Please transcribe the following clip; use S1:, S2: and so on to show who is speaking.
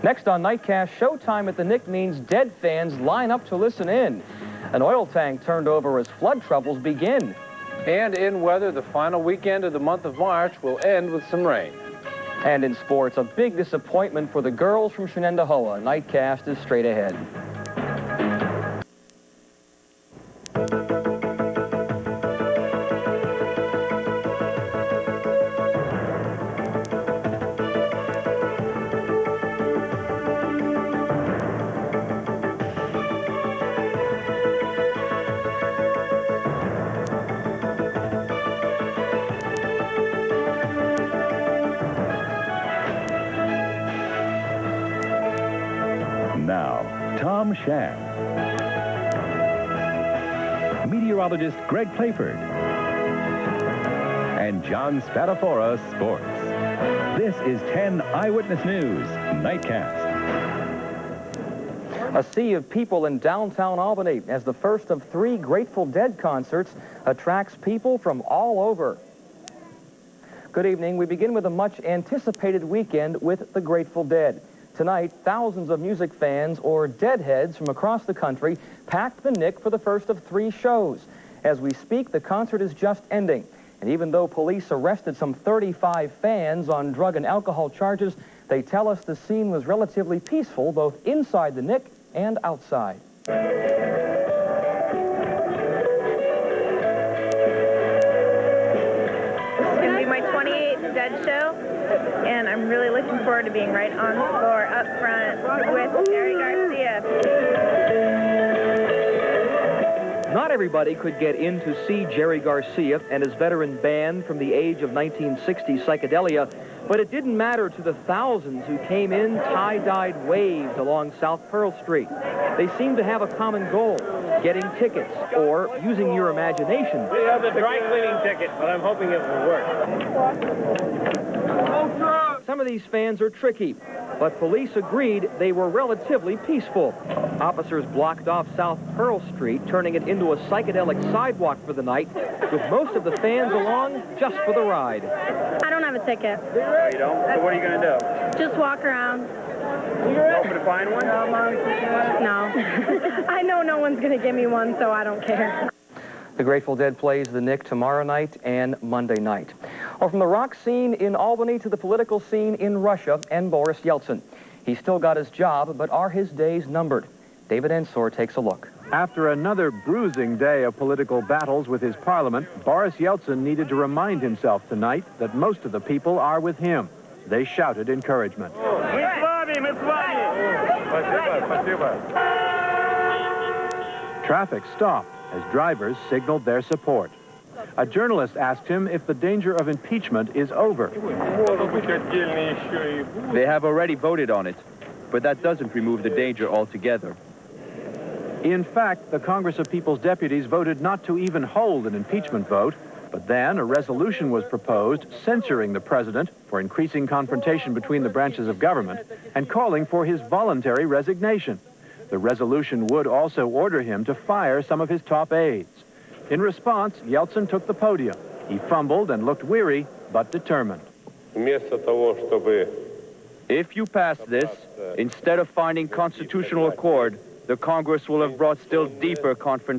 S1: Next on Nightcast, showtime at the Nick means dead fans line up to listen in. An oil tank turned over as flood troubles begin.
S2: And in weather, the final weekend of the month of March will end with some rain.
S1: And in sports, a big disappointment for the girls from Shenendehowa. Nightcast is straight ahead.
S3: Now, Tom Schaad. Meteorologist Greg Playford. And John Spadafora, Sports. This is 10 Eyewitness News, Nightcast.
S1: A sea of people in downtown Albany as the first of 3 Grateful Dead concerts attracts people from all over. Good evening. We begin with a much-anticipated weekend with the Grateful Dead. Tonight, thousands of music fans or deadheads from across the country packed the Nick for the first of 3 shows. As we speak, the concert is just ending. And even though police arrested some 35 fans on drug and alcohol charges, they tell us the scene was relatively peaceful, both inside the Nick and outside.
S4: My 28th Dead show, and I'm really looking forward to being right on the floor up front with Jerry Garcia.
S1: Not everybody could get in to see Jerry Garcia and his veteran band from the age of 1960 psychedelia, but it didn't matter to the thousands who came in tie-dyed waved along South Pearl Street. They seemed to have a common goal, getting tickets, or using your imagination.
S5: We have the dry cleaning ticket, but I'm hoping it will work.
S1: Some of these fans are tricky, but police agreed they were relatively peaceful. Officers blocked off South Pearl Street, turning it into a psychedelic sidewalk for the night, with most of the fans along just for the ride.
S4: I don't have a ticket.
S5: No, you don't? So what are you going to do?
S4: Just walk around.
S5: Hoping to find one?
S4: No. I know no one's going to give me one, so I don't care.
S1: The Grateful Dead plays the Nick tomorrow night and Monday night. Or from the rock scene in Albany to the political scene in Russia and Boris Yeltsin. He's still got his job, but are his days numbered? David Ensor takes a look.
S6: After another bruising day of political battles with his parliament, Boris Yeltsin needed to remind himself tonight that most of the people are with him. They shouted encouragement. Traffic stopped as drivers signaled their support. A journalist asked him if the danger of impeachment is over.
S7: They have already voted on it, but that doesn't remove the danger altogether.
S6: In fact, the Congress of People's Deputies voted not to even hold an impeachment vote, but then a resolution was proposed censuring the president for increasing confrontation between the branches of government and calling for his voluntary resignation. The resolution would also order him to fire some of his top aides. In response, Yeltsin took the podium. He fumbled and looked weary, but determined.
S7: If you pass this, instead of finding constitutional accord, the Congress will have brought still deeper confrontation.